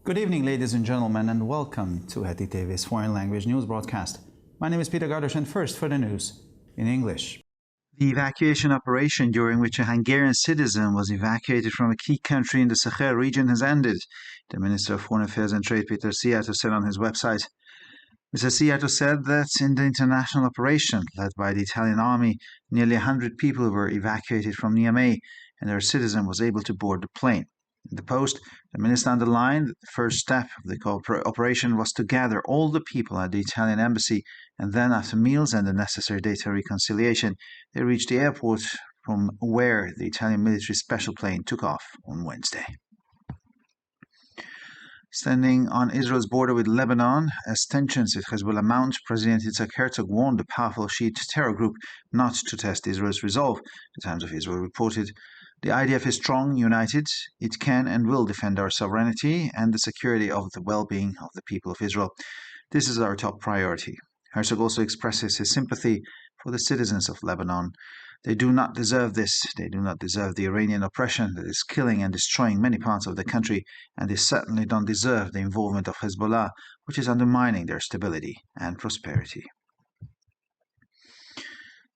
Good evening, ladies and gentlemen, and welcome to Heti TV's foreign language news broadcast. My name is Peter Gardosh, and first for the news in English. The evacuation operation during which a Hungarian citizen was evacuated from a key country in the Sahel region has ended, the Minister of Foreign Affairs and Trade, Peter Szijjártó, said on his website. Mr. Szijjártó said that in the international operation led by the Italian army, nearly 100 people were evacuated from Niamey, and their citizen was able to board the plane. In the post, the minister underlined that the first step of the operation was to gather all the people at the Italian embassy, and then, after meals and the necessary data reconciliation, they reached the airport from where the Italian military special plane took off on Wednesday. Standing on Israel's border with Lebanon, as tensions with Hezbollah mount, President Yitzhak Herzog warned the powerful Shiite terror group not to test Israel's resolve. The Times of Israel reported, "The IDF is strong, united. It can and will defend our sovereignty and the security of the well-being of the people of Israel. This is our top priority." Herzog also expresses his sympathy for the citizens of Lebanon. They do not deserve this. They do not deserve the Iranian oppression that is killing and destroying many parts of the country, and they certainly don't deserve the involvement of Hezbollah, which is undermining their stability and prosperity.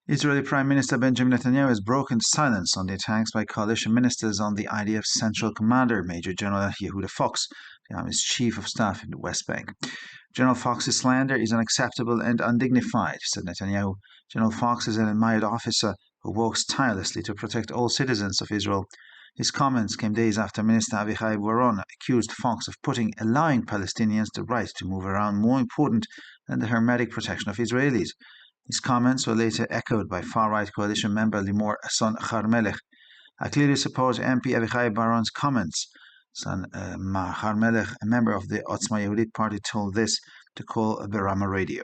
Israeli Prime Minister Benjamin Netanyahu has broken silence on the attacks by coalition ministers on the IDF's central commander, Major General Yehuda Fox, the Army's chief of staff in the West Bank. General Fox's slander is unacceptable and undignified, said Netanyahu. General Fox is an admired officer who works tirelessly to protect all citizens of Israel. His comments came days after Minister Avichai Boron accused Fox of allowing Palestinians the right to move around more important than the hermetic protection of Israelis. His comments were later echoed by far-right coalition member Limor Son Har-Melech. I clearly support MP Avichai Boron's comments. Son Har-Melech, a member of the Otzma Yehudit party, told this to Kol Berama radio.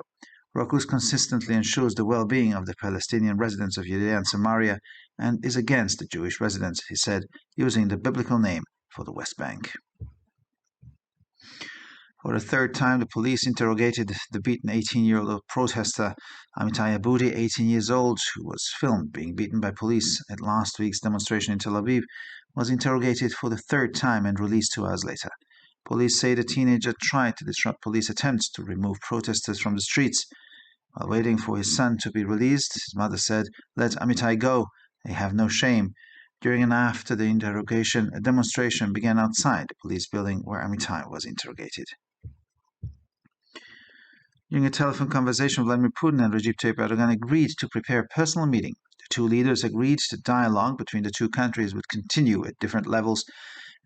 Rokus consistently ensures the well-being of the Palestinian residents of Judea and Samaria and is against the Jewish residents, he said, using the biblical name for the West Bank. For the third time, the police interrogated the beaten 18-year-old protester Amitai Aboudi, 18 years old, who was filmed being beaten by police at last week's demonstration in Tel Aviv, was interrogated for the third time and released 2 hours later. Police say the teenager tried to disrupt police attempts to remove protesters from the streets. While waiting for his son to be released, his mother said, "Let Amitai go. They have no shame." During and after the interrogation, a demonstration began outside the police building where Amitai was interrogated. During a telephone conversation, Vladimir Putin and Recep Tayyip Erdogan agreed to prepare a personal meeting. The two leaders agreed that dialogue between the two countries would continue at different levels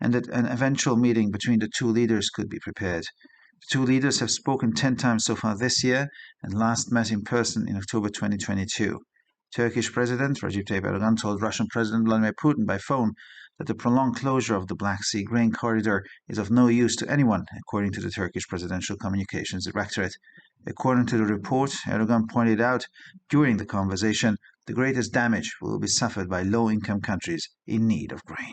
and that an eventual meeting between the two leaders could be prepared. The two leaders have spoken 10 times so far this year and last met in person in October 2022. Turkish President Recep Tayyip Erdogan told Russian President Vladimir Putin by phone that the prolonged closure of the Black Sea grain corridor is of no use to anyone, according to the Turkish Presidential Communications Directorate. According to the report, Erdogan pointed out during the conversation the greatest damage will be suffered by low-income countries in need of grain.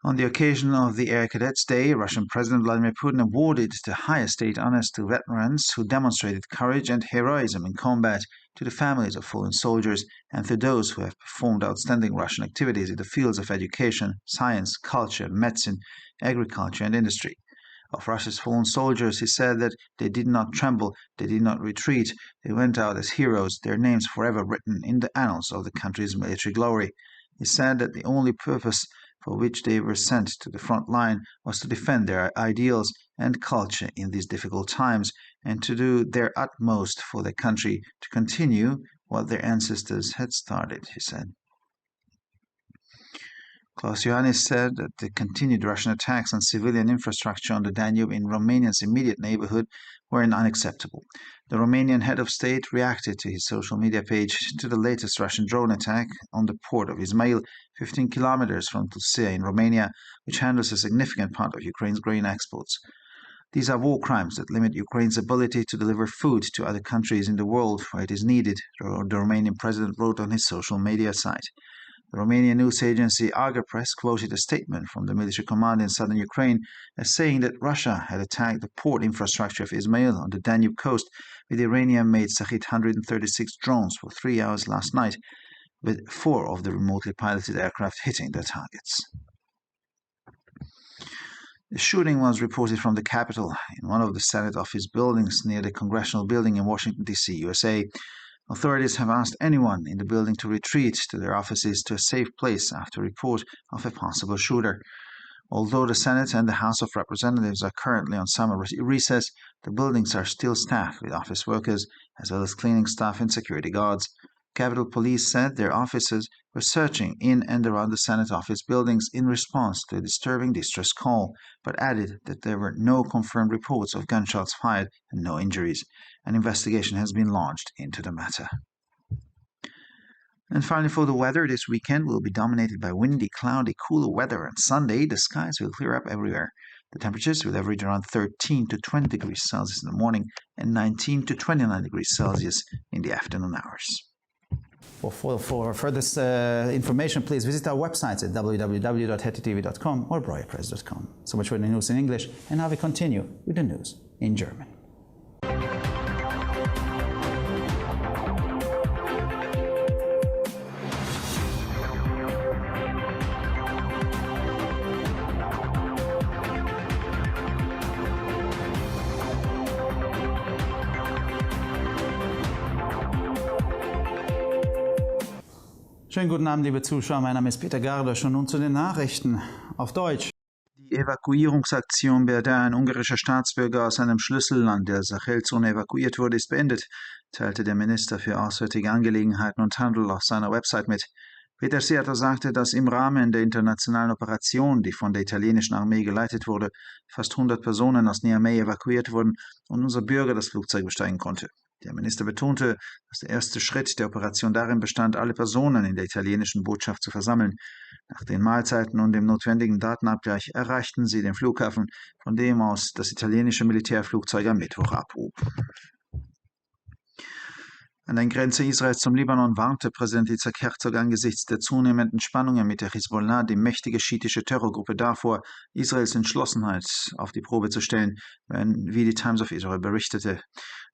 On the occasion of the Air Cadets Day, Russian President Vladimir Putin awarded the highest state honors to veterans who demonstrated courage and heroism in combat, to the families of fallen soldiers, and to those who have performed outstanding Russian activities in the fields of education, science, culture, medicine, agriculture, and industry. Of Russia's fallen soldiers, he said that they did not tremble, they did not retreat, they went out as heroes, their names forever written in the annals of the country's military glory. He said that the only purpose for which they were sent to the front line was to defend their ideals and culture in these difficult times and to do their utmost for their country to continue what their ancestors had started, he said. Klaus Iohannis said that the continued Russian attacks on civilian infrastructure on the Danube in Romania's immediate neighborhood were unacceptable. The Romanian head of state reacted to his social media page to the latest Russian drone attack on the port of Izmail, 15 kilometers from Tulcea in Romania, which handles a significant part of Ukraine's grain exports. These are war crimes that limit Ukraine's ability to deliver food to other countries in the world where it is needed, the Romanian president wrote on his social media site. The Romanian news agency Agerpress quoted a statement from the military command in southern Ukraine as saying that Russia had attacked the port infrastructure of Izmail on the Danube coast with Iranian-made Shahed 136 drones for 3 hours last night, with 4 of the remotely piloted aircraft hitting their targets. The shooting was reported from the Capitol, in one of the Senate office buildings near the Congressional Building in Washington, D.C., USA. Authorities have asked anyone in the building to retreat to their offices to a safe place after report of a possible shooter. Although the Senate and the House of Representatives are currently on summer recess, the buildings are still staffed with office workers, as well as cleaning staff and security guards. Capitol Police said their officers were searching in and around the Senate office buildings in response to a disturbing distress call, but added that there were no confirmed reports of gunshots fired and no injuries. An investigation has been launched into the matter. And finally, for the weather, this weekend will be dominated by windy, cloudy, cooler weather. On Sunday, the skies will clear up everywhere. The temperatures will average around 13 to 20 degrees Celsius in the morning and 19 to 29 degrees Celsius in the afternoon hours. For further information, please visit our websites at www.hettytv.com or breuerpress.com. So much for the news in English, and now we continue with the news in German. Schönen guten Abend, liebe Zuschauer. Mein Name ist Peter Gardosch und nun zu den Nachrichten auf Deutsch. Die Evakuierungsaktion, bei der ein ungarischer Staatsbürger aus einem Schlüsselland der Sahelzone evakuiert wurde, ist beendet, teilte der Minister für Auswärtige Angelegenheiten und Handel auf seiner Website mit. Peter Szijjarto sagte, dass im Rahmen der internationalen Operation, die von der italienischen Armee geleitet wurde, fast 100 Personen aus Niamey evakuiert wurden und unser Bürger das Flugzeug besteigen konnte. Der Minister betonte, dass der erste Schritt der Operation darin bestand, alle Personen in der italienischen Botschaft zu versammeln. Nach den Mahlzeiten und dem notwendigen Datenabgleich erreichten sie den Flughafen, von dem aus das italienische Militärflugzeug am Mittwoch abhob. An der Grenze Israels zum Libanon warnte Präsident Yitzhak Herzog angesichts der zunehmenden Spannungen mit der Hisbollah, die mächtige schiitische Terrorgruppe, davor, Israels Entschlossenheit auf die Probe zu stellen, wie die Times of Israel berichtete.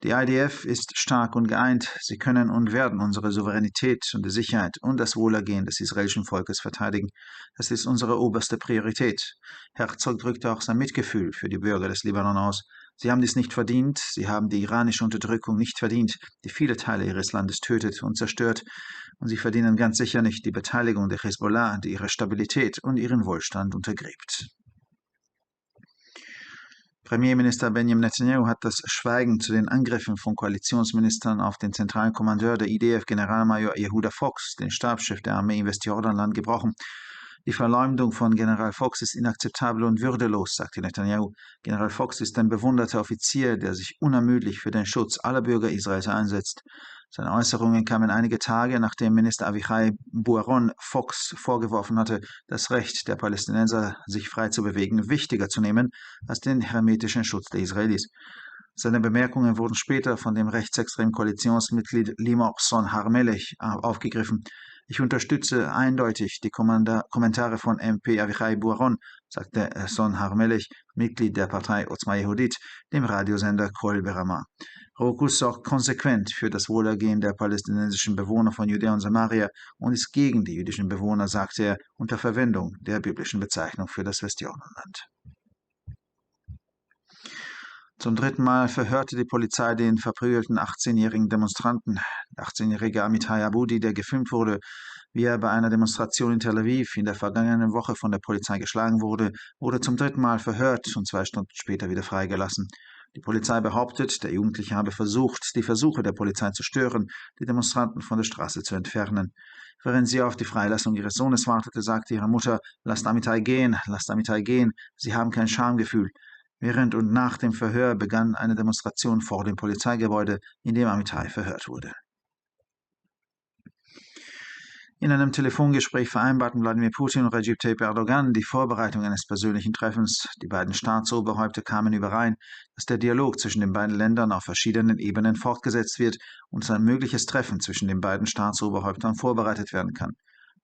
Die IDF ist stark und geeint. Sie können und werden unsere Souveränität und die Sicherheit und das Wohlergehen des israelischen Volkes verteidigen. Das ist unsere oberste Priorität. Herzog drückte auch sein Mitgefühl für die Bürger des Libanon aus. Sie haben dies nicht verdient, sie haben die iranische Unterdrückung nicht verdient, die viele Teile ihres Landes tötet und zerstört, und sie verdienen ganz sicher nicht die Beteiligung der Hisbollah, die ihre Stabilität und ihren Wohlstand untergräbt. Premierminister Benjamin Netanyahu hat das Schweigen zu den Angriffen von Koalitionsministern auf den zentralen Kommandeur der IDF, Generalmajor Yehuda Fox, den Stabschef der Armee im Westjordanland, gebrochen. Die Verleumdung von General Fox ist inakzeptabel und würdelos, sagte Netanyahu. General Fox ist ein bewunderter Offizier, der sich unermüdlich für den Schutz aller Bürger Israels einsetzt. Seine Äußerungen kamen einige Tage, nachdem Minister Avichai Buaron Fox vorgeworfen hatte, das Recht der Palästinenser, sich frei zu bewegen, wichtiger zu nehmen als den hermetischen Schutz der Israelis. Seine Bemerkungen wurden später von dem rechtsextremen Koalitionsmitglied Limor Son Har-Melech aufgegriffen. Ich unterstütze eindeutig die Kommentare von MP Avichai Buaron, sagte Son Har-Melech, Mitglied der Partei Otzma Yehudit, dem Radiosender Kol Berama. Rokus sorgt konsequent für das Wohlergehen der palästinensischen Bewohner von Judäa und Samaria und ist gegen die jüdischen Bewohner, sagte er, unter Verwendung der biblischen Bezeichnung für das Westjordanland. Zum dritten Mal verhörte die Polizei den verprügelten 18-jährigen Demonstranten. Der 18-jährige Amitai Aboudi, der gefilmt wurde, wie er bei einer Demonstration in Tel Aviv in der vergangenen Woche von der Polizei geschlagen wurde, wurde zum dritten Mal verhört und 2 Stunden später wieder freigelassen. Die Polizei behauptet, der Jugendliche habe versucht, die Versuche der Polizei zu stören, die Demonstranten von der Straße zu entfernen. Während sie auf die Freilassung ihres Sohnes wartete, sagte ihre Mutter, lasst Amitai gehen, Sie haben kein Schamgefühl. Während und nach dem Verhör begann eine Demonstration vor dem Polizeigebäude, in dem Amitai verhört wurde. In einem Telefongespräch vereinbarten Wladimir Putin und Recep Tayyip Erdogan die Vorbereitung eines persönlichen Treffens. Die beiden Staatsoberhäupter kamen überein, dass der Dialog zwischen den beiden Ländern auf verschiedenen Ebenen fortgesetzt wird und ein mögliches Treffen zwischen den beiden Staatsoberhäuptern vorbereitet werden kann.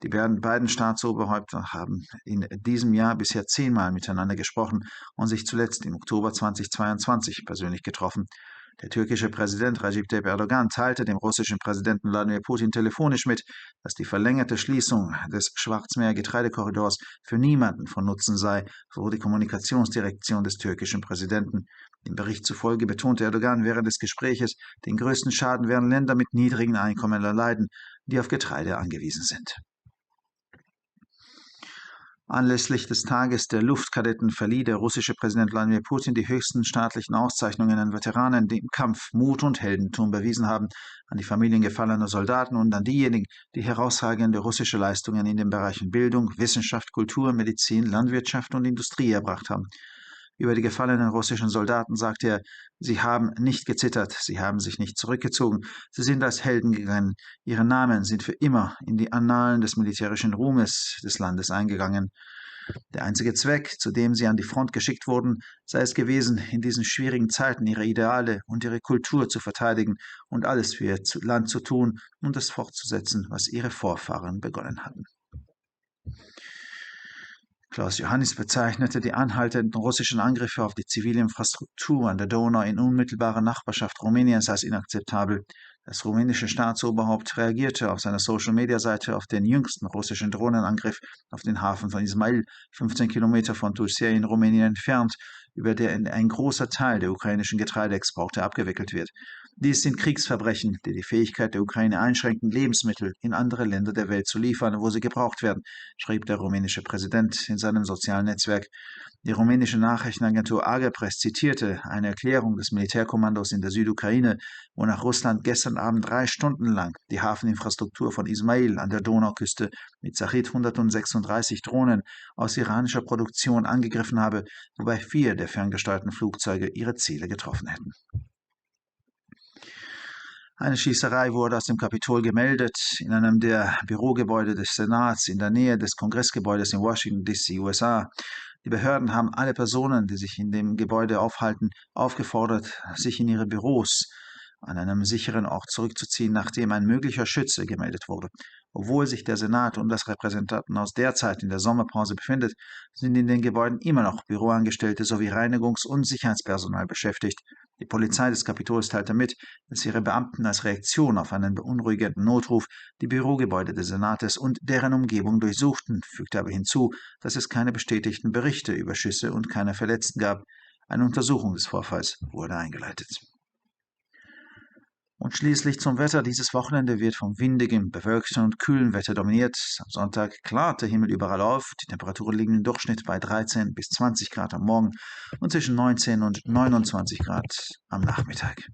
Die beiden Staatsoberhäupter haben in diesem Jahr bisher 10-mal miteinander gesprochen und sich zuletzt im Oktober 2022 persönlich getroffen. Der türkische Präsident Recep Tayyip Erdogan teilte dem russischen Präsidenten Wladimir Putin telefonisch mit, dass die verlängerte Schließung des Schwarzmeer-Getreidekorridors für niemanden von Nutzen sei, so die Kommunikationsdirektion des türkischen Präsidenten. Dem Bericht zufolge betonte Erdogan während des Gespräches, den größten Schaden werden Länder mit niedrigen Einkommen erleiden, die auf Getreide angewiesen sind. Anlässlich des Tages der Luftkadetten verlieh der russische Präsident Wladimir Putin die höchsten staatlichen Auszeichnungen an Veteranen, die im Kampf Mut und Heldentum bewiesen haben, an die Familien gefallener Soldaten und an diejenigen, die herausragende russische Leistungen in den Bereichen Bildung, Wissenschaft, Kultur, Medizin, Landwirtschaft und Industrie erbracht haben. Über die gefallenen russischen Soldaten sagte er, sie haben nicht gezittert, sie haben sich nicht zurückgezogen, sie sind als Helden gegangen, ihre Namen sind für immer in die Annalen des militärischen Ruhmes des Landes eingegangen. Der einzige Zweck, zu dem sie an die Front geschickt wurden, sei es gewesen, in diesen schwierigen Zeiten ihre Ideale und ihre Kultur zu verteidigen und alles für ihr Land zu tun und es fortzusetzen, was ihre Vorfahren begonnen hatten. Klaus Johannis bezeichnete die anhaltenden russischen Angriffe auf die zivile Infrastruktur an der Donau in unmittelbarer Nachbarschaft Rumäniens als inakzeptabel. Das rumänische Staatsoberhaupt reagierte auf seiner Social-Media-Seite auf den jüngsten russischen Drohnenangriff auf den Hafen von Ismail, 15 Kilometer von Tulcea in Rumänien entfernt, über der ein großer Teil der ukrainischen Getreideexporte abgewickelt wird. Dies sind Kriegsverbrechen, die die Fähigkeit der Ukraine einschränken, Lebensmittel in andere Länder der Welt zu liefern, wo sie gebraucht werden, schrieb der rumänische Präsident in seinem sozialen Netzwerk. Die rumänische Nachrichtenagentur Agerpress zitierte eine Erklärung des Militärkommandos in der Südukraine, wonach Russland gestern Abend 3 Stunden lang die Hafeninfrastruktur von Ismail an der Donauküste mit Shahed 136 Drohnen aus iranischer Produktion angegriffen habe, wobei 4 der ferngesteuerten Flugzeuge ihre Ziele getroffen hätten. Eine Schießerei wurde aus dem Kapitol gemeldet, in einem der Bürogebäude des Senats in der Nähe des Kongressgebäudes in Washington, D.C., USA. Die Behörden haben alle Personen, die sich in dem Gebäude aufhalten, aufgefordert, sich in ihre Büros an einem sicheren Ort zurückzuziehen, nachdem ein möglicher Schütze gemeldet wurde. Obwohl sich der Senat und das Repräsentantenhaus derzeit in der Sommerpause befindet, sind in den Gebäuden immer noch Büroangestellte sowie Reinigungs- und Sicherheitspersonal beschäftigt. Die Polizei des Kapitols teilte mit, dass ihre Beamten als Reaktion auf einen beunruhigenden Notruf die Bürogebäude des Senates und deren Umgebung durchsuchten, fügte aber hinzu, dass es keine bestätigten Berichte über Schüsse und keine Verletzten gab. Eine Untersuchung des Vorfalls wurde eingeleitet. Und schließlich zum Wetter. Dieses Wochenende wird vom windigen, bewölkten und kühlen Wetter dominiert. Am Sonntag klart der Himmel überall auf. Die Temperaturen liegen im Durchschnitt bei 13 bis 20 Grad am Morgen und zwischen 19 und 29 Grad am Nachmittag.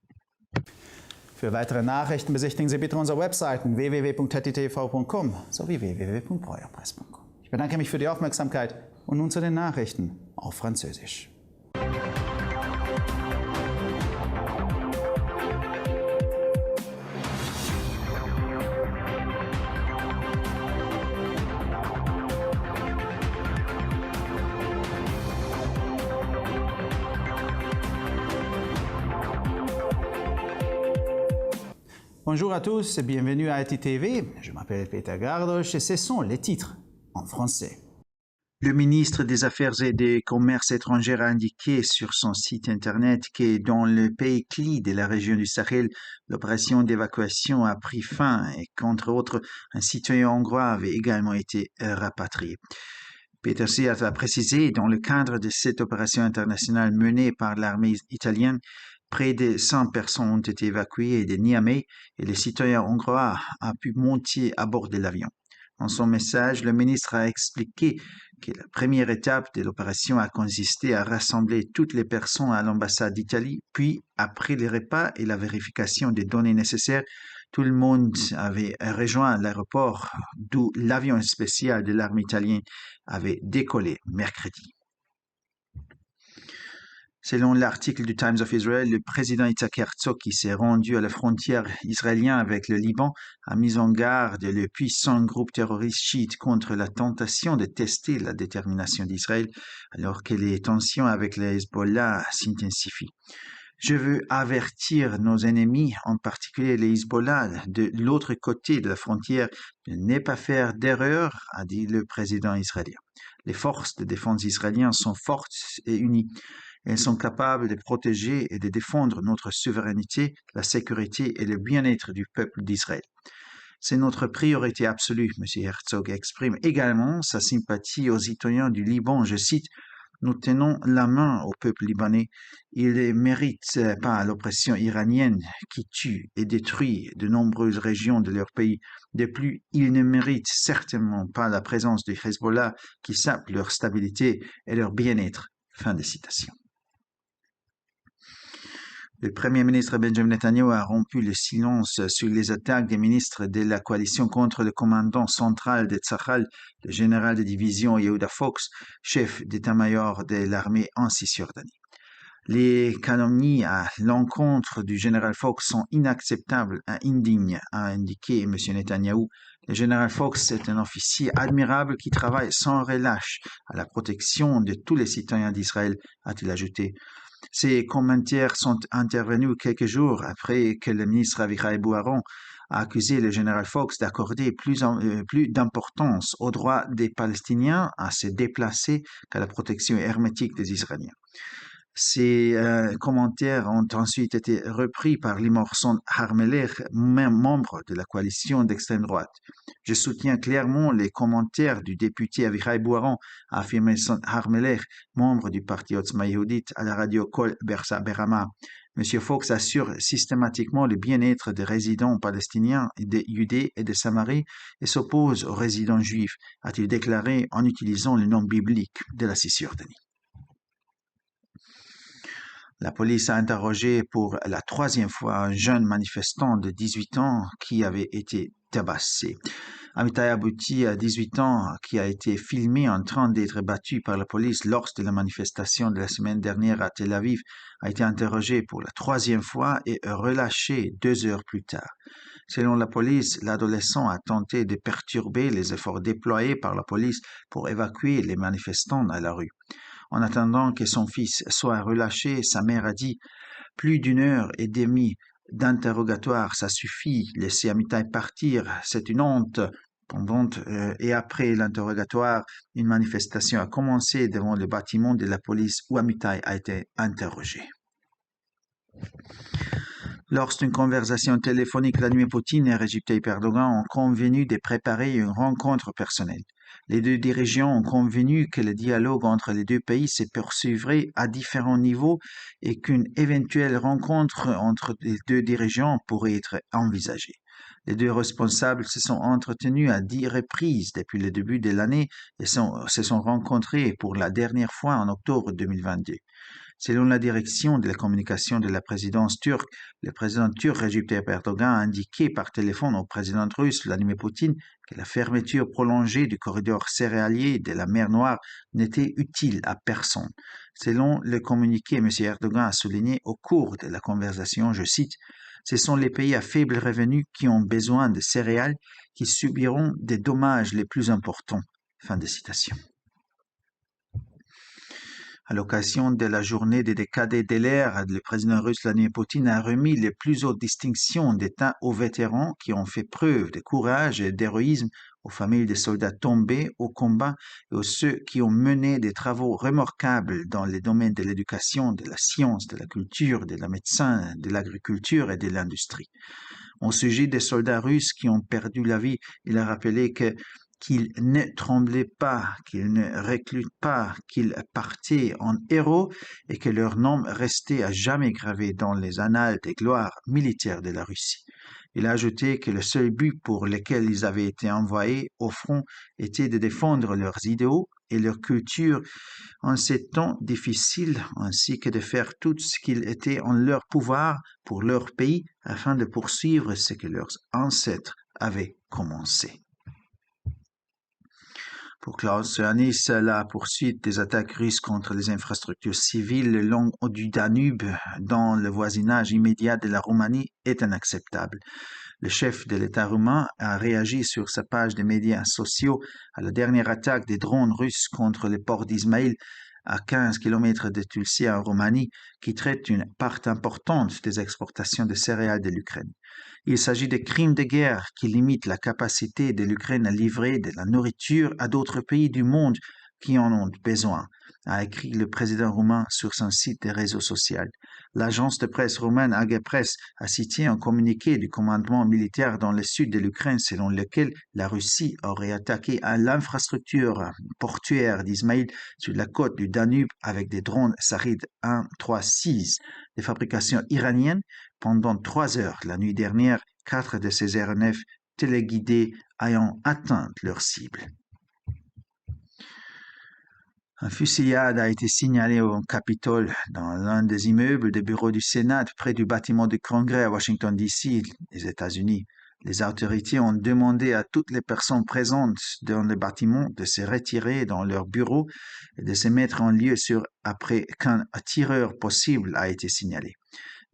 Für weitere Nachrichten besichtigen Sie bitte unsere Webseiten www.hettitv.com sowie www.breuerpresse.com. Ich bedanke mich für die Aufmerksamkeit und nun zu den Nachrichten auf Französisch. Bonjour à tous et bienvenue à ITV. Je m'appelle Peter Gardosch et ce sont les titres en français. Le ministre des Affaires et des Commerces étrangers a indiqué sur son site internet que dans le pays clé de la région du Sahel, l'opération d'évacuation a pris fin et qu'entre autres, un citoyen hongrois avait également été rapatrié. Peter Siat a précisé, dans le cadre de cette opération internationale menée par l'armée italienne, près de 100 personnes ont été évacuées de Niamey et les citoyens hongrois ont pu monter à bord de l'avion. Dans son message, le ministre a expliqué que la première étape de l'opération a consisté à rassembler toutes les personnes à l'ambassade d'Italie, puis, après les repas et la vérification des données nécessaires, tout le monde avait rejoint l'aéroport d'où l'avion spécial de l'armée italienne avait décollé mercredi. Selon l'article du Times of Israel, le président Yitzhak Herzog, qui s'est rendu à la frontière israélienne avec le Liban, a mis en garde le puissant groupe terroriste chiite contre la tentation de tester la détermination d'Israël alors que les tensions avec le Hezbollah s'intensifient. Je veux avertir nos ennemis, en particulier les Hezbollah, de l'autre côté de la frontière, de ne pas faire d'erreur, a dit le président israélien. Les forces de défense israéliennes sont fortes et unies. Elles sont capables de protéger et de défendre notre souveraineté, la sécurité et le bien-être du peuple d'Israël. C'est notre priorité absolue. M. Herzog exprime également sa sympathie aux citoyens du Liban. Je cite, nous tenons la main au peuple libanais. Il ne mérite pas l'oppression iranienne qui tue et détruit de nombreuses régions de leur pays. De plus, il ne mérite certainement pas la présence du Hezbollah qui sape leur stabilité et leur bien-être. Fin de citation. Le Premier ministre Benjamin Netanyahu a rompu le silence sur les attaques des ministres de la coalition contre le commandant central de Tzahal, le général de division Yehuda Fox, chef d'état-major de l'armée en Cisjordanie. Les calomnies à l'encontre du général Fox sont inacceptables et indignes, a indiqué M. Netanyahu. Le général Fox est un officier admirable qui travaille sans relâche à la protection de tous les citoyens d'Israël, a-t-il ajouté. Ces commentaires sont intervenus quelques jours après que le ministre Avichai Bouharon a accusé le général Fox d'accorder plus d'importance au droit des Palestiniens à se déplacer qu'à la protection hermétique des Israéliens. Ces commentaires ont ensuite été repris par Limor Son Har-Melech, membre de la coalition d'extrême droite. Je soutiens clairement les commentaires du député Avichai Bouharon, a affirmé Son Har-Melech, membre du parti Otzma Yehudit, à la radio Kol Berama. M. Fox assure systématiquement le bien-être des résidents palestiniens, des Judées et de Samarie et s'oppose aux résidents juifs, a-t-il déclaré en utilisant le nom biblique de la Cisjordanie. La police a interrogé pour la troisième fois un jeune manifestant de 18 ans qui avait été tabassé. Amitai Abouti, 18 ans, qui a été filmé en train d'être battu par la police lors de la manifestation de la semaine dernière à Tel Aviv, a été interrogé pour la troisième fois et relâché 2 heures plus tard. Selon la police, l'adolescent a tenté de perturber les efforts déployés par la police pour évacuer les manifestants à la rue. En attendant que son fils soit relâché, sa mère a dit « Plus d'1 heure et demie d'interrogatoire, ça suffit, laissez Amitai partir, c'est une honte ». Et après l'interrogatoire, une manifestation a commencé devant le bâtiment de la police où Amitai a été interrogé. Lors d'une conversation téléphonique la nuit, Poutine et Recep Tayyip Erdogan ont convenu de préparer une rencontre personnelle. Les deux dirigeants ont convenu que le dialogue entre les deux pays se poursuivrait à différents niveaux et qu'une éventuelle rencontre entre les deux dirigeants pourrait être envisagée. Les deux responsables se sont entretenus à 10 reprises depuis le début de l'année et se sont rencontrés pour la dernière fois en octobre 2022. Selon la direction de la communication de la présidence turque, le président turc Recep Tayyip Erdogan a indiqué par téléphone au président russe Vladimir Poutine que la fermeture prolongée du corridor céréalier de la mer Noire n'était utile à personne. Selon le communiqué, M. Erdogan a souligné au cours de la conversation, je cite, « Ce sont les pays à faible revenu qui ont besoin de céréales qui subiront des dommages les plus importants. » Fin de citation. À l'occasion de la journée des cadets de l'air, le président russe Vladimir Poutine a remis les plus hautes distinctions d'État aux vétérans qui ont fait preuve de courage et d'héroïsme, aux familles des soldats tombés au combat et aux ceux qui ont mené des travaux remarquables dans les domaines de l'éducation, de la science, de la culture, de la médecine, de l'agriculture et de l'industrie. Au sujet des soldats russes qui ont perdu la vie, il a rappelé qu'ils ne tremblaient pas, qu'ils ne reculaient pas, qu'ils partaient en héros et que leur nom restait à jamais gravé dans les annales des gloires militaires de la Russie. Il a ajouté que le seul but pour lequel ils avaient été envoyés au front était de défendre leurs idéaux et leur culture en ces temps difficiles, ainsi que de faire tout ce qu'il était en leur pouvoir pour leur pays afin de poursuivre ce que leurs ancêtres avaient commencé. Pour Klaus Ioannis, la poursuite des attaques russes contre les infrastructures civiles le long du Danube dans le voisinage immédiat de la Roumanie est inacceptable. Le chef de l'État roumain a réagi sur sa page de médias sociaux à la dernière attaque des drones russes contre le port d'Ismaïl à 15 km de Tulsi en Roumanie, qui traite une part importante des exportations de céréales de l'Ukraine. Il s'agit de crimes de guerre qui limitent la capacité de l'Ukraine à livrer de la nourriture à d'autres pays du monde qui en ont besoin, a écrit le président roumain sur son site de réseau social. L'agence de presse roumaine Agepress a cité un communiqué du commandement militaire dans le sud de l'Ukraine selon lequel la Russie aurait attaqué l'infrastructure portuaire d'Izmaïl sur la côte du Danube avec des drones Shahed 136 de fabrication iranienne pendant 3 heures la nuit dernière, 4 de ces aéronefs téléguidés ayant atteint leur cible. Un fusillade a été signalé au Capitole dans l'un des immeubles des bureaux du Sénat près du bâtiment du Congrès à Washington, D.C., les États-Unis. Les autorités ont demandé à toutes les personnes présentes dans le bâtiment de se retirer dans leur bureau et de se mettre en lieu sûr après qu'un tireur possible a été signalé.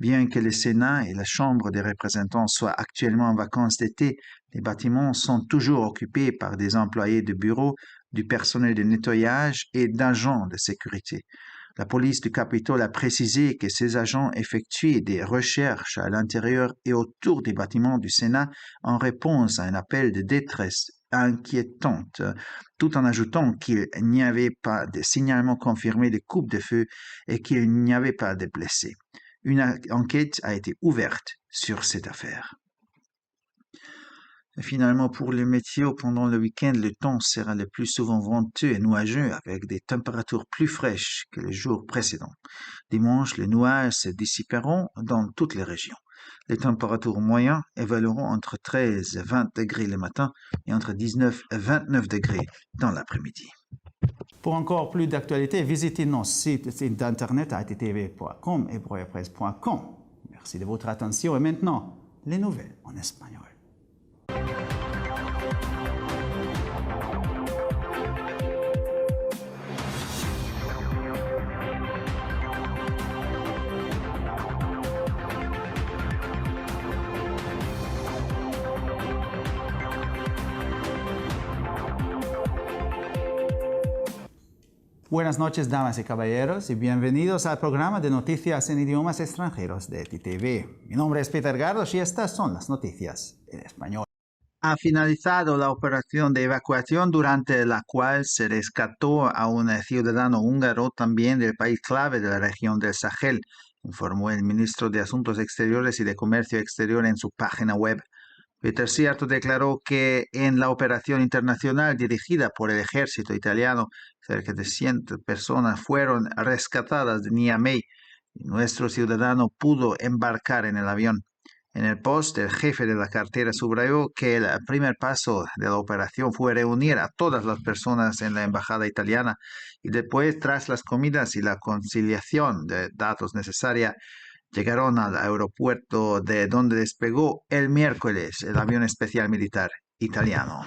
Bien que le Sénat et la Chambre des représentants soient actuellement en vacances d'été, les bâtiments sont toujours occupés par des employés de bureau, du personnel de nettoyage et d'agents de sécurité. La police du Capitole a précisé que ces agents effectuaient des recherches à l'intérieur et autour des bâtiments du Sénat en réponse à un appel de détresse inquiétante, tout en ajoutant qu'il n'y avait pas de signalement confirmé de coupe de feu et qu'il n'y avait pas de blessés. Une enquête a été ouverte sur cette affaire. Et finalement, pour le météo, pendant le week-end, le temps sera le plus souvent venteux et nuageux avec des températures plus fraîches que les jours précédents. Dimanche, les nuages se dissiperont dans toutes les régions. Les températures moyennes évolueront entre 13 et 20 degrés le matin et entre 19 et 29 degrés dans l'après-midi. Pour encore plus d'actualités, visitez nos sites internet attv.com et broyapresse.com. Merci de votre attention et maintenant, les nouvelles en espagnol. Buenas noches, damas y caballeros, y bienvenidos al programa de noticias en idiomas extranjeros de ETV. Mi nombre es Peter Gardos y estas son las noticias en español. Ha finalizado la operación de evacuación durante la cual se rescató a un ciudadano húngaro también del país clave de la región del Sahel, informó el ministro de Asuntos Exteriores y de Comercio Exterior en su página web. Peter Szijjártó declaró que en la operación internacional dirigida por el ejército italiano, cerca de 100 personas fueron rescatadas de Niamey y nuestro ciudadano pudo embarcar en el avión. En el post, el jefe de la cartera subrayó que el primer paso de la operación fue reunir a todas las personas en la embajada italiana y después, tras las comidas y la conciliación de datos necesaria, llegaron al aeropuerto de donde despegó el miércoles el avión especial militar italiano.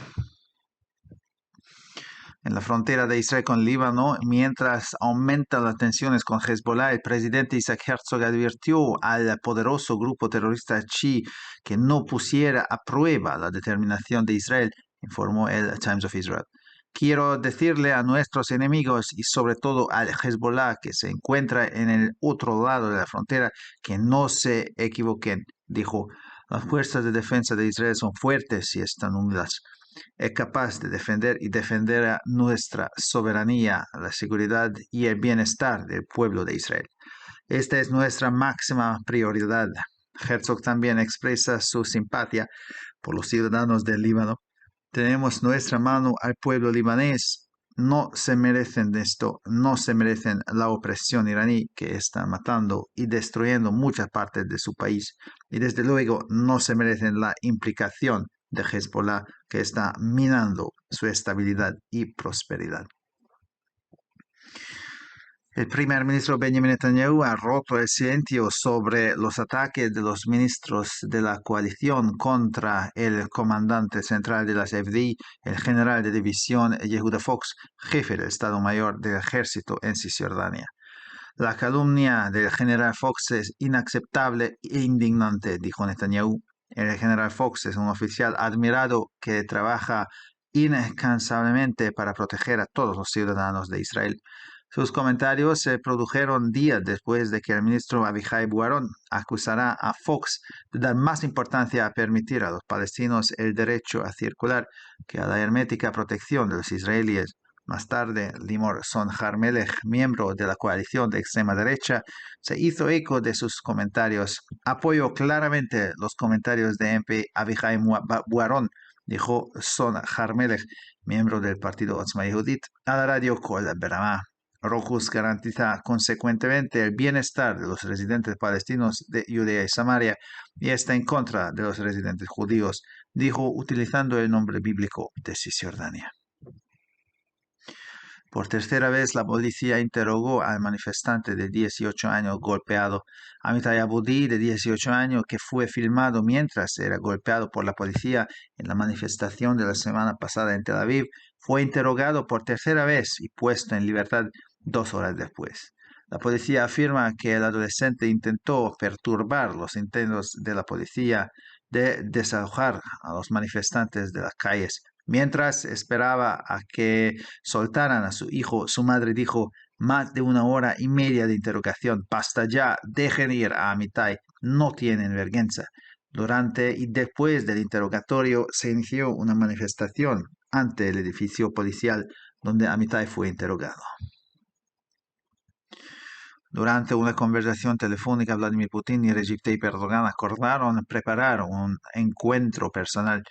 En la frontera de Israel con Líbano, mientras aumentan las tensiones con Hezbollah, el presidente Isaac Herzog advirtió al poderoso grupo terrorista chií que no pusiera a prueba la determinación de Israel, informó el Times of Israel. Quiero decirle a nuestros enemigos y sobre todo al Hezbollah que se encuentra en el otro lado de la frontera que no se equivoquen, dijo. Las fuerzas de defensa de Israel son fuertes y están unidas. Es capaz de defender y defenderá nuestra soberanía, la seguridad y el bienestar del pueblo de Israel. Esta es nuestra máxima prioridad. Herzog también expresa su simpatía por los ciudadanos del Líbano. Tenemos nuestra mano al pueblo libanés. No se merecen esto, no se merecen la opresión iraní que está matando y destruyendo muchas partes de su país. Y desde luego no se merecen la implicación de Hezbollah que está minando su estabilidad y prosperidad. El primer ministro Benjamin Netanyahu ha roto el silencio sobre los ataques de los ministros de la coalición contra el comandante central de las FDI, el general de división Yehuda Fox, jefe del Estado Mayor del Ejército en Cisjordania. La calumnia del general Fox es inaceptable e indignante, dijo Netanyahu. El general Fox es un oficial admirado que trabaja incansablemente para proteger a todos los ciudadanos de Israel. Sus comentarios se produjeron días después de que el ministro Abihai Buaron acusara a Fox de dar más importancia a permitir a los palestinos el derecho a circular que a la hermética protección de los israelíes Más tarde, Limor Sonjarmelech, miembro de la coalición de extrema derecha, se hizo eco de sus comentarios. Apoyo claramente los comentarios de MP Avijay Buaron, dijo Sonjarmelech, miembro del partido Otzma Yehudit, a la radio Kol Beramá. Rojus garantiza consecuentemente el bienestar de los residentes palestinos de Judea y Samaria y está en contra de los residentes judíos, dijo utilizando el nombre bíblico de Cisjordania. Por tercera vez, la policía interrogó al manifestante de 18 años golpeado, Amitai Aboudi, de 18 años, que fue filmado mientras era golpeado por la policía en la manifestación de la semana pasada en Tel Aviv. Fue interrogado por tercera vez y puesto en libertad 2 horas después. La policía afirma que el adolescente intentó perturbar los intentos de la policía de desalojar a los manifestantes de las calles. Mientras esperaba a que soltaran a su hijo, su madre dijo: más de 1 hora y media de interrogación, basta ya, dejen ir a Amitai, no tienen vergüenza. Durante y después del interrogatorio se inició una manifestación ante el edificio policial donde Amitai fue interrogado. Durante una conversación telefónica, Vladimir Putin y Recep Tayyip Erdogan acordaron preparar un encuentro personal.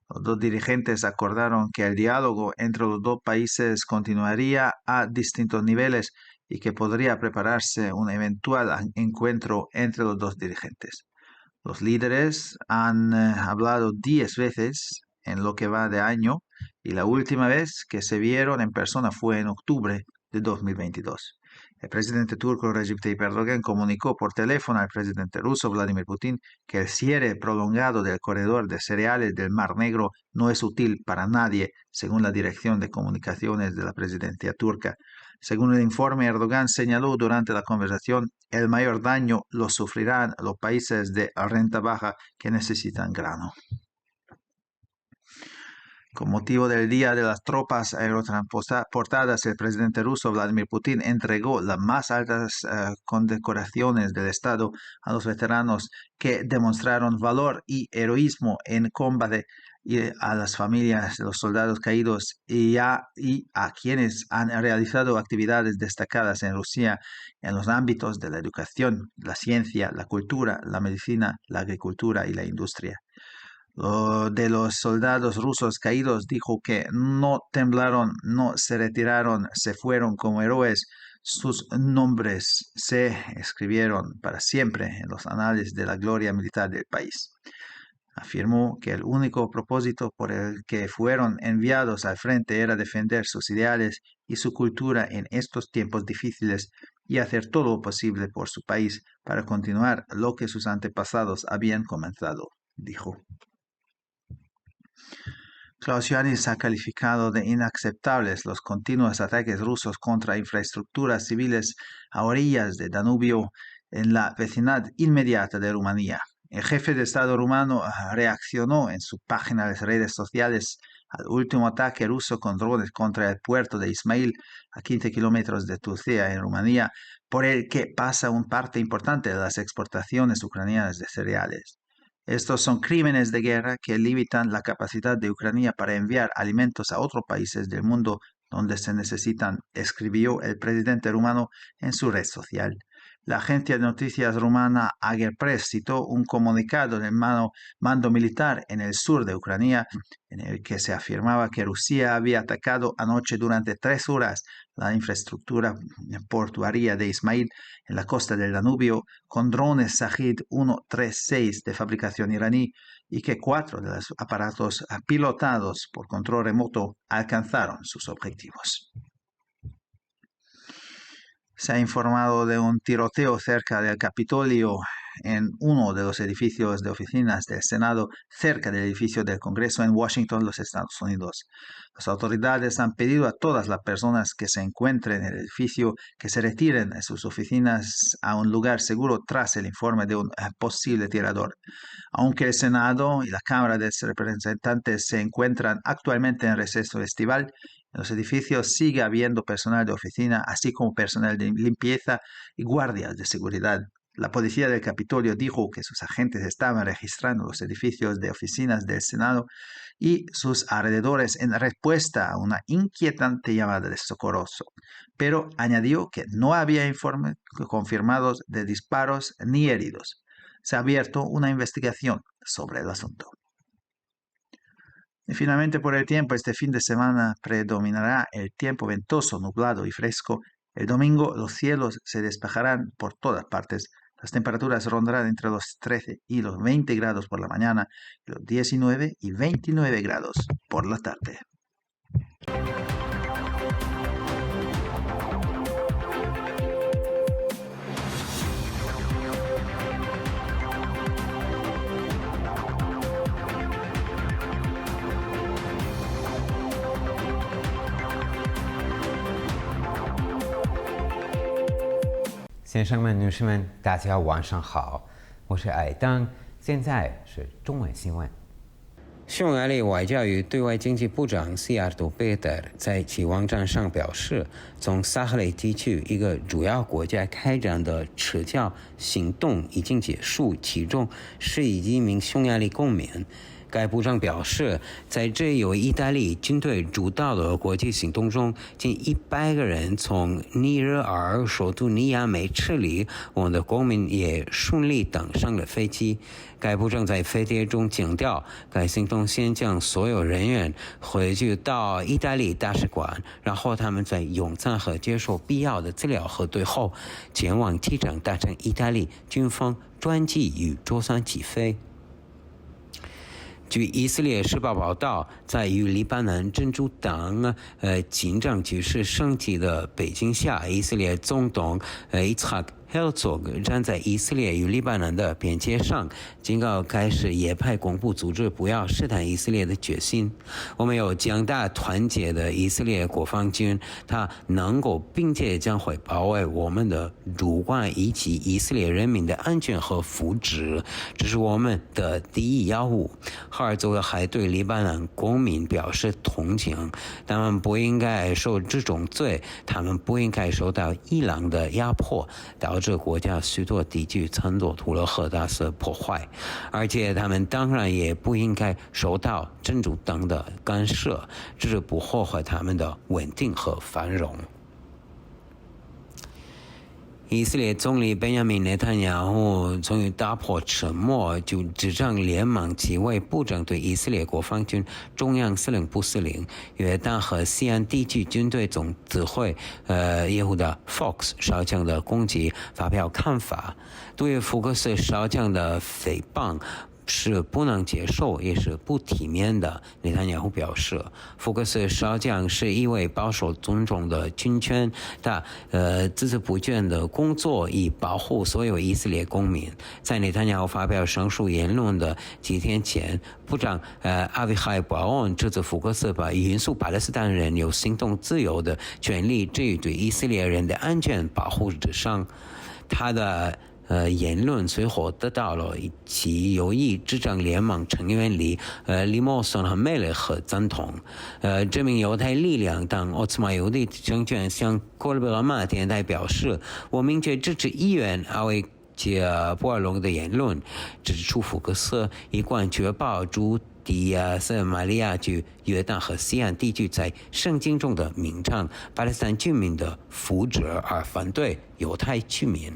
Los dos dirigentes acordaron que el diálogo entre los dos países continuaría a distintos niveles y que podría prepararse un eventual encuentro entre los dos dirigentes. Los líderes han hablado 10 veces en lo que va de año y la última vez que se vieron en persona fue en octubre de 2022. El presidente turco Recep Tayyip Erdogan comunicó por teléfono al presidente ruso Vladimir Putin que el cierre prolongado del corredor de cereales del Mar Negro no es útil para nadie, según la Dirección de Comunicaciones de la Presidencia turca. Según el informe, Erdogan señaló durante la conversación: el mayor daño lo sufrirán los países de renta baja que necesitan grano. Con motivo del Día de las Tropas Aerotransportadas, el presidente ruso Vladimir Putin entregó las más altas condecoraciones del Estado a los veteranos que demostraron valor y heroísmo en combate, y a las familias de los soldados caídos y a quienes han realizado actividades destacadas en Rusia en los ámbitos de la educación, la ciencia, la cultura, la medicina, la agricultura y la industria. De los soldados rusos caídos dijo que no temblaron, no se retiraron, se fueron como héroes. Sus nombres se escribieron para siempre en los anales de la gloria militar del país. Afirmó que el único propósito por el que fueron enviados al frente era defender sus ideales y su cultura en estos tiempos difíciles y hacer todo lo posible por su país para continuar lo que sus antepasados habían comenzado, dijo. Klaus Iohannis ha calificado de inaceptables los continuos ataques rusos contra infraestructuras civiles a orillas de Danubio en la vecindad inmediata de Rumanía. El jefe de Estado rumano reaccionó en su página de redes sociales al último ataque ruso con drones contra el puerto de Ismail, a 15 kilómetros de Turcia, en Rumanía, por el que pasa una parte importante de las exportaciones ucranianas de cereales. Estos son crímenes de guerra que limitan la capacidad de Ucrania para enviar alimentos a otros países del mundo donde se necesitan, escribió el presidente rumano en su red social. La agencia de noticias rumana Agerpress citó un comunicado del mando militar en el sur de Ucrania en el que se afirmaba que Rusia había atacado anoche durante 3 horas la infraestructura portuaria de Ismail en la costa del Danubio con drones Shahid 136 de fabricación iraní y que 4 de los aparatos pilotados por control remoto alcanzaron sus objetivos. Se ha informado de un tiroteo cerca del Capitolio en uno de los edificios de oficinas del Senado, cerca del edificio del Congreso en Washington, los Estados Unidos. Las autoridades han pedido a todas las personas que se encuentren en el edificio que se retiren de sus oficinas a un lugar seguro tras el informe de un posible tirador. Aunque el Senado y la Cámara de Representantes se encuentran actualmente en receso estival, en los edificios sigue habiendo personal de oficina, así como personal de limpieza y guardias de seguridad. La policía del Capitolio dijo que sus agentes estaban registrando los edificios de oficinas del Senado y sus alrededores en respuesta a una inquietante llamada de socorro, pero añadió que no había informes confirmados de disparos ni heridos. Se ha abierto una investigación sobre el asunto. Y finalmente, por el tiempo, este fin de semana predominará el tiempo ventoso, nublado y fresco. El domingo los cielos se despejarán por todas partes. Las temperaturas rondarán entre los 13 y los 20 grados por la mañana y los 19 y 29 grados por la tarde.先生们、女士们，大家晚上好，我是艾当，现在是中文新闻。匈牙利外交与对外经济部长西亚多贝特在其网站上表示，从撒哈雷地区一个主要国家开展的撤侨行动已经结束，其中11名匈牙利公民。该部长表示，在这由意大利军队主导的国际行动中，近100个人从尼日尔首都尼亚美撤离，我们的公民也顺利登上了飞机。该部长在飞碟中强调，该行动先将所有人员回去到意大利大使馆，然后他们在用餐和接受必要的资料核对后，前往机场搭乘意大利军方专机与周三起飞。据以色列时报报道，在与黎巴嫩真主党紧张局势升级的背景下，以色列总统伊茨哈克Herzog 站在以色列与黎巴嫩的边界上，警告该是也派恐怖组织不要试探以色列的决心。我们有强大团结的以色列国防军，它能够并且将会保卫我们的主权以及以色列人民的安全和福祉，这是我们的第一要务。哈尔佐还对黎巴嫩公民表示同情，他们不应该受这种罪，他们不应该受到伊朗的压迫，导致国家许多地区承受出了很大的破坏，而且他们当然也不应该受到真主党的干涉，这是不破坏他们的稳定和繁荣。以色列总理本雅明内塔尼亚胡终于打破沉默，就执掌联盟几位部长对以色列国防军中央司令部司令、约旦和西岸地区军队总指挥耶胡达 Fox 少将的攻击发表看法，对于福克斯少将的诽谤是不能接受，也是不体面的。内塔尼亚胡表示，福克斯少将是一位保守尊重的军权，他孜孜不倦的工作以保护所有以色列公民。在内塔尼亚胡发表上述言论的几天前，部长阿维海保安指责福克斯把允许巴勒斯坦人有行动自由的权利置于对以色列人的安全保护之上。他的言论随后得到了其有意执掌联盟成员里利莫松和梅雷赫赞同。这名犹太力量党奥兹玛犹地政权向科尔贝拉马电台表示，我明确支持议员阿维杰波尔龙的言论，指出福克斯一贯确保驻迪亚瑟马利亚区、约旦和西岸地区在圣经中的名称巴勒斯坦居民的福祉，而反对犹太居民。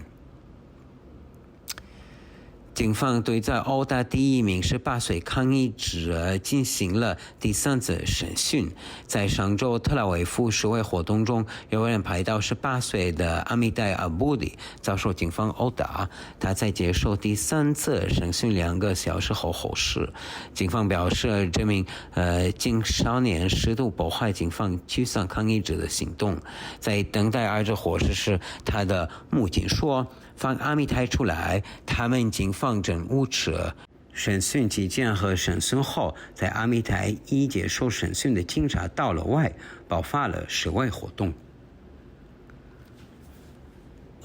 警方对在殴打第1名18岁抗议者进行了第3次审讯。在上周特拉维夫示威活动中，有人拍到18岁的阿米代阿布迪遭受警方殴打，他在接受第3次审讯2个小时后获释。警方表示，这名青少年试图破坏警方驱散抗议者的行动。在等待儿子获释时，他的母亲说，放阿米泰出来，他们警方正无耻。审讯期间和审讯后，在阿米泰已接受审讯的警察到了外，爆发了示威活动。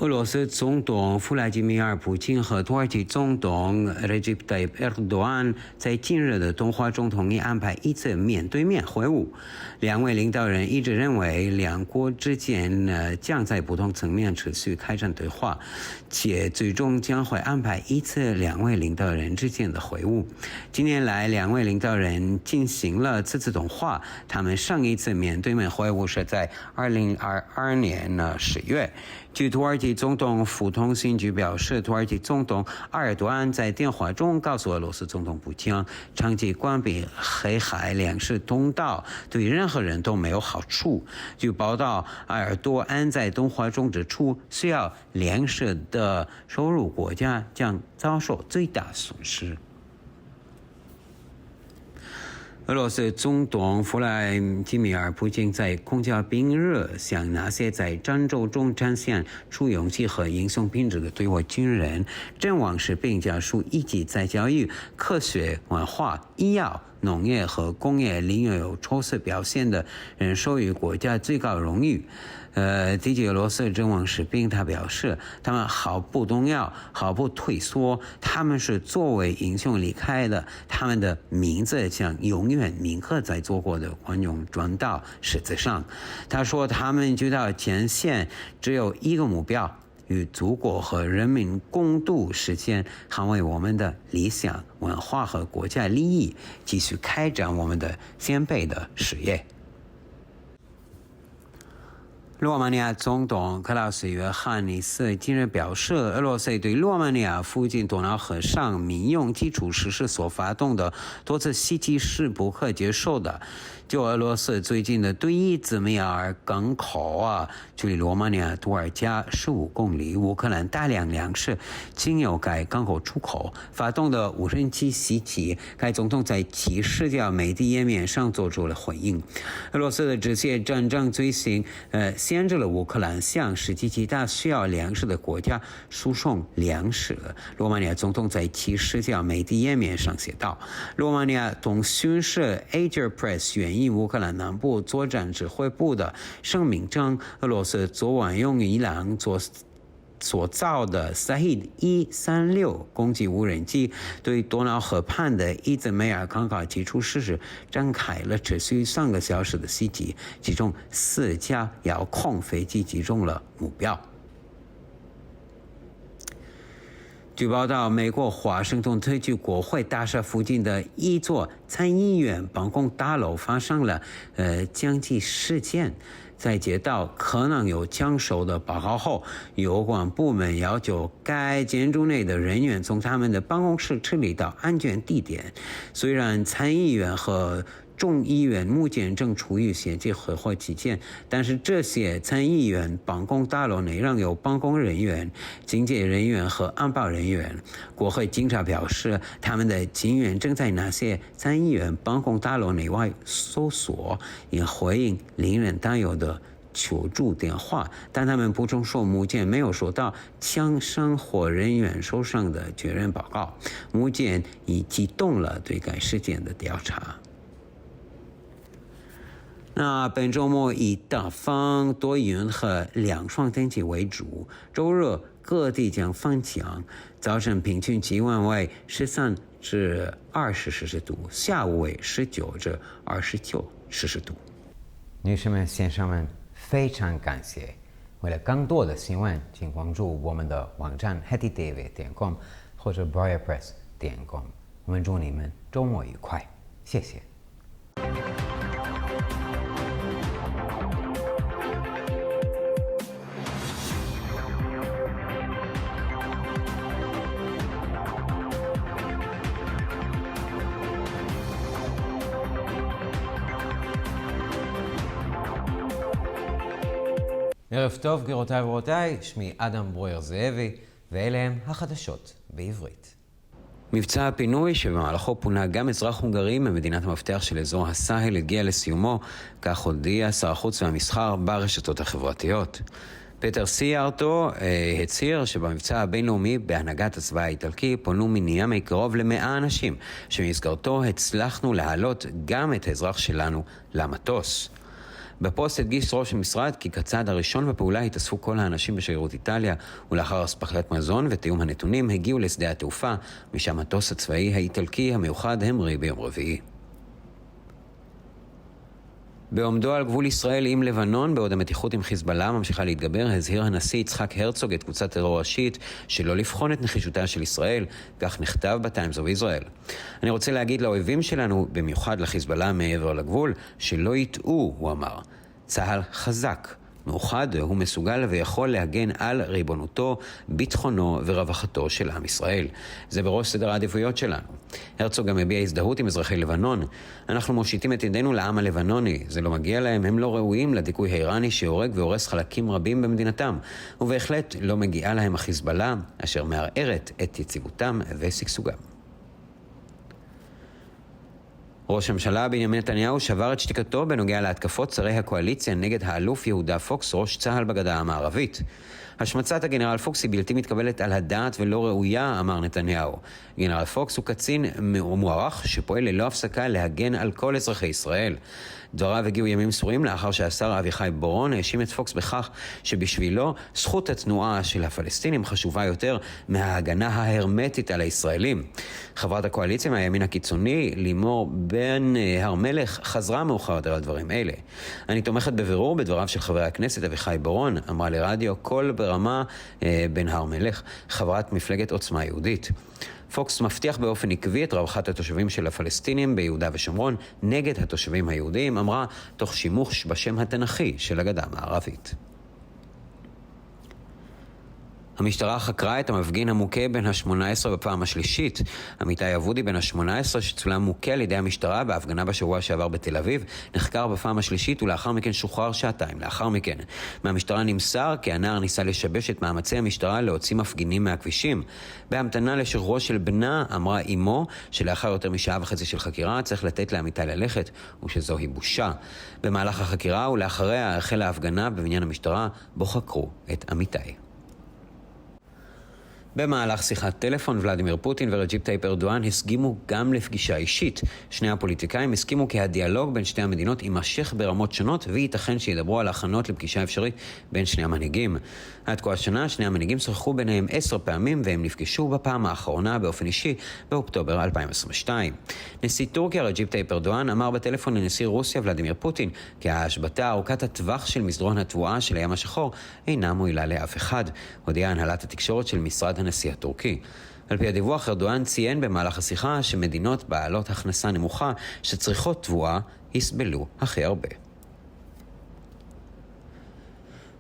俄罗斯总统弗拉基米尔·普京和土耳其总统Recep Tayyip Erdogan在近日的通话中同意安排一次面对面会晤。两位领导人一致认为，两国之间将在不同层面持续开展对话，且最终将会安排一次两位领导人之间的会晤。近年来，两位领导人进行了此次通话，他们上一次面对面会晤是在2022年10月。据土耳其总统府通信局表示，土耳其总统埃尔多安在电话中告诉俄罗斯总统普京，长期关闭黑海粮食通道对任何人都没有好处。据报道，埃尔多安在通话中指出，需要粮食的收入国家将遭受最大损失。俄罗斯总统弗拉基米尔·普京在空交病日向那些在战斗中展现出勇气和英雄品质的对我军人、阵亡士兵家属以及在教育、科学、文化、医药、农业和工业领域有出色表现的人授予国家最高荣誉。提及俄罗斯阵亡士兵，他表示，他们毫不动摇，毫不退缩，他们是作为英雄离开的，他们的名字将永远铭刻在祖国的光荣传道十字上。他说，他们去到前线只有一个目标，与祖国和人民共度时间，捍卫我们的理想、文化和国家利益，继续开展我们的先辈的事业。罗马尼亚总统克劳斯·约翰尼斯近日表示，俄罗斯对罗马尼亚附近多瑙河上民用基础设施所发动的多次袭击是不可接受的。就俄罗斯最近的对伊兹密尔港口距离罗马尼亚杜尔加15公里，乌克兰大量粮食经由该港口出口发动的无人机袭击，该总统在其社交媒体页面上做出了回应。俄罗斯的这些战争罪行限制了乌克兰向世界其他需要粮食的国家输送粮食。罗马尼亚总统在其社交媒体页面上写道，罗马尼亚通讯社 Ager Press 援引乌克兰南部作战指挥部的声明称，俄罗斯昨晚用伊朗所造的 Shahed-136 攻击无人机对多瑙河畔的伊兹梅尔港口基础设施展开了持续3个小时的袭击，其中4架遥控飞机击中了目标。据报道，美国华盛顿特区国会大厦附近的一座参议院办公大楼发生了枪击事件。在接到可能有枪手的报告后，有关部门要求该建筑内的人员从他们的办公室撤离到安全地点。虽然参议院和众议院目前正处于衔接会会期间，但是这些参议院办公大楼内仍有办公人员、警戒人员和安保人员。国会警察表示，他们的警员正在那些参议院办公大楼内外搜索，以回应令人担忧的求助电话，但他们补充说，目前没有收到枪伤或人员受伤的确认报告，目前已启动了对该事件的调查。那本周末以大风、多云和凉爽天气为主，周日各地将放晴，早晨平均气温为13至20摄氏度，下午为19至29摄氏度。女士们、先生们，非常感谢！为了更多的新闻，请关注我们的网站 hettydavid.com 或者 briarpress.com。我们祝你们周末愉快，谢谢。ערב טוב, גבירותיי ורבותיי, שמי אדם ברויר זאבי, ואלה הם החדשות בעברית. מבצע הפינוי שבמהלכו פונה גם אזרח הונגרי ממדינת המפתח של אזור הסהל הגיע לסיומו, כך הודיע שר החוץ והמסחר ברשתות החברתיות. פטר סיארטו הצהיר שבמבצע הבינלאומי בהנהגת הצבא האיטלקי פונו מניאמי קרוב ל100 אנשים, שבמסגרתו הצלחנו להעלות גם את האזרח שלנו למטוס. בפוסט הדגיש ראש המשרד כי כצעד הראשון בפעולה התאספו כל האנשים בשגרירות איטליה, ולאחר אספקת מזון ותיאום הנתונים הגיעו לשדה התעופה, משם המטוס הצבאי האיטלקי המיוחד המריא ביום רביעי. בעומדו על גבול ישראל עם לבנון, בעוד המתיחות עם חיזבאללה ממשיכה להתגבר, הזהיר הנשיא יצחק הרצוג את קבוצת טרור השיעית שלא לבחון את נחישותה של ישראל, כך נכתב בטיימס אוף ישראל. אני רוצה להגיד לאויבים שלנו, במיוחד לחיזבאללה מעבר לגבול, שלא יטעו, הוא אמר. צה"ל חזק, מאוחד, הוא מסוגל ויכול להגן על ריבונותו, ביטחונו ורווחתו של עם ישראל. זה בראש סדר העדיפויות שלנו. הרצוג גם הביע הזדהות עם אזרחי לבנון. אנחנו מושיטים את ידינו לעם הלבנוני. זה לא מגיע להם, הם לא ראויים לדיכוי האיראני שהורג והורס חלקים רבים במדינתם. ובהחלט לא מגיעה להם החיזבאללה, אשר מערערת את יציבותם ושגשוגם. ראש הממשלה בנימין נתניהו שבר את שתיקתו בנוגע להתקפות שרי הקואליציה נגד האלוף יהודה פוקס, ראש צה"ל בגדה המערבית. השמצת הגנרל פוקס היא בלתי מתקבלת על הדעת ולא ראויה, אמר נתניהו. גנרל פוקס הוא קצין מוערך שפועל ללא הפסקה להגן על כל אזרחי ישראל. דבריו הגיעו ימים ספורים לאחר שהשר אביחי בורון האשים את פוקס בכך שבשבילו זכות התנועה של הפלסטינים חשובה יותר מההגנה ההרמטית על הישראלים. חברת הקואליציה מהימין הקיצוני, לימור בן הר מלך, חזרה מאוחר יותר על דברים אלה. אני תומכת בבירור בדבריו של חבר הכנסת אביחי בורון, אמרה לרדיו קול ברמה בן הר מלך, חברת מפלגת עוצמה יהודית. פוקס מבטיח באופן עקבי את רווחת התושבים של הפלסטינים ביהודה ושומרון נגד התושבים היהודים, אמרה תוך שימוש בשם התנ"כי של הגדה המערבית. המשטרה חקרה את המפגין המוכה בן ה-18 בפעם השלישית. עמיתי אבודי בן ה-18 שצולם מוכה על ידי המשטרה בהפגנה בשבוע שעבר בתל אביב, נחקר בפעם השלישית ולאחר מכן שוחרר שעתיים לאחר מכן. מהמשטרה נמסר כי הנער ניסה לשבש את מאמצי המשטרה להוציא מפגינים מהכבישים. בהמתנה לשחרורו של בנה אמרה אמו שלאחר יותר משעה וחצי של חקירה צריך לתת לעמיתי ללכת ושזוהי בושה. במהלך החקירה ולאחריה החלה ההפגנה בבניין המשטרה בו חקרו את עמיתי. במהלך שיחת טלפון, ולדימיר פוטין ורג'יפ טייפ ארדואן הסכימו גם לפגישה אישית. שני הפוליטיקאים הסכימו כי הדיאלוג בין שתי המדינות יימשך ברמות שונות, וייתכן שידברו על הכנות לפגישה אפשרית בין שני המנהיגים. עד כה השנה, שני המנהיגים שוחחו ביניהם 10 פעמים, והם נפגשו בפעם האחרונה באופן אישי באוקטובר 2022. נשיא טורקיה רג'יפ טייפ ארדואן אמר בטלפון לנשיא רוסיה ולדימיר פוטין כי ההשבתה ארוכת הטווח של מסדרון התבואה של הים השחור אינה מועילה לאף אחד, הודיעה הנהלת התקשורת של משרד הנשיא הטורקי. על פי הדיווח, ארדואן ציין במהלך השיחה שמדינות בעלות הכנסה נמוכה שצריכות תבואה יסבלו הכי הרבה.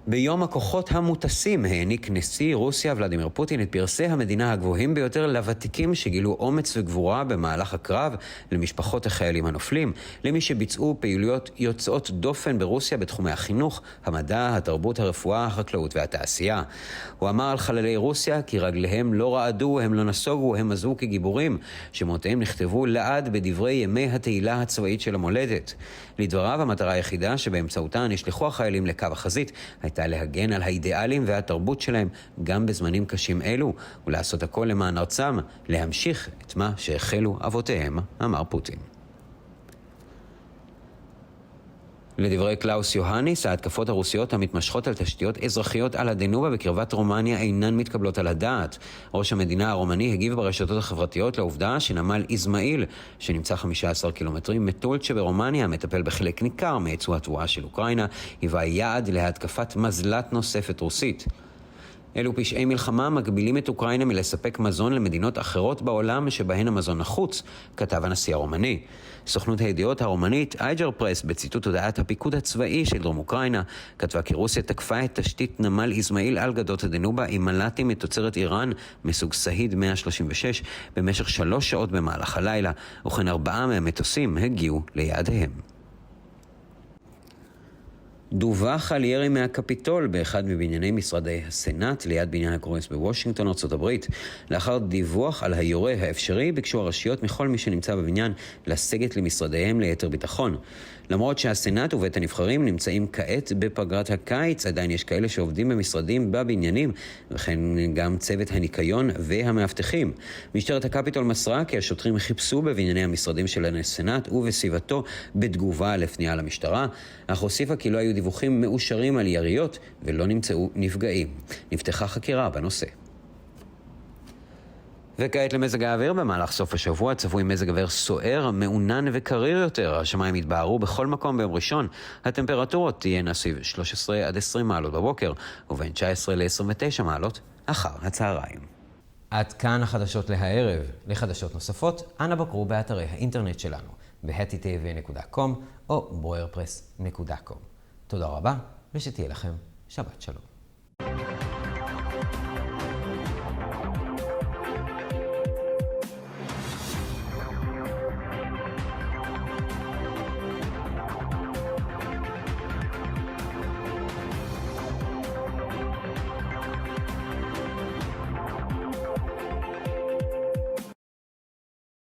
ביום הכוחות המוטסים העניק נשיא רוסיה ולדימיר פוטין את פרסי המדינה הגבוהים ביותר לוותיקים שגילו אומץ וגבורה במהלך הקרב, למשפחות החיילים הנופלים, למי שביצעו פעילויות יוצאות דופן ברוסיה בתחומי החינוך, המדע, התרבות, הרפואה, החקלאות והתעשייה. הוא אמר על חללי רוסיה כי רגליהם לא רעדו, הם לא נסוגו, הם עזבו כגיבורים, שמותיהם נכתבו לעד בדברי ימי התהילה הצבאית של המולדת. לדבריו, המטרה היחידה שבאמצעותה נשלחו החיילים לקו החזית הייתה להגן על האידיאלים והתרבות שלהם גם בזמנים קשים אלו, ולעשות הכל למען ארצם, להמשיך את מה שהחלו אבותיהם, אמר פוטין. לדברי קלאוס יוהניס, ההתקפות הרוסיות המתמשכות על תשתיות אזרחיות על הדנובה בקרבת רומניה אינן מתקבלות על הדעת. ראש המדינה הרומני הגיב ברשתות החברתיות לעובדה שנמל איזמעיל, שנמצא 15 קילומטרים מטולט שברומניה, מטפל בחלק ניכר מייצוא התבואה של אוקראינה, היווה יעד להתקפת מזל"ט נוספת רוסית. אלו פשעי מלחמה מגבילים את אוקראינה מלספק מזון למדינות אחרות בעולם שבהן המזון נחוץ, כתב הנשיא הרומני. סוכנות הידיעות הרומנית אייג'ר פרס בציטוט הודעת הפיקוד הצבאי של דרום אוקראינה כתבה כי רוסיה תקפה את תשתית נמל איזמעיל על גדות הדנובה עם מל"טים מתוצרת איראן מסוג סהיד 136 במשך 3 שעות במהלך הלילה, וכן 4 מהמטוסים הגיעו ליעדיהם. דווח על ירי מהקפיטול באחד מבנייני משרדי הסנאט ליד בניין הקונגרס בוושינגטון, ארצות הברית. לאחר דיווח על היורה האפשרי ביקשו הרשויות מכל מי שנמצא בבניין לסגת למשרדיהם ליתר ביטחון. למרות שהסנאט ובית הנבחרים נמצאים כעת בפגרת הקיץ, עדיין יש כאלה שעובדים במשרדים בבניינים, וכן גם צוות הניקיון והמאבטחים. משטרת הקפיטול מסרה כי השוטרים חיפשו בבנייני המשרדים של הסנאט ובסביבתו בתגובה לפנייה למשטרה, אך הוסיפה כי לא היו דיווחים מאושרים על יריות ולא נמצאו נפגעים. נפתחה חקירה בנושא. וכעת למזג האוויר. במהלך סוף השבוע צפוי מזג אוויר סוער, מעונן וקריר יותר. השמיים יתבהרו בכל מקום ביום ראשון. הטמפרטורות תהיינה סביב 13 עד 20 מעלות בבוקר, ובין 19 ל-29 מעלות אחר הצהריים. עד כאן החדשות להערב. לחדשות נוספות, אנא בקרו באתרי האינטרנט שלנו, ב-htv.com או broyerpress.com. תודה רבה, ושתהיה לכם שבת שלום.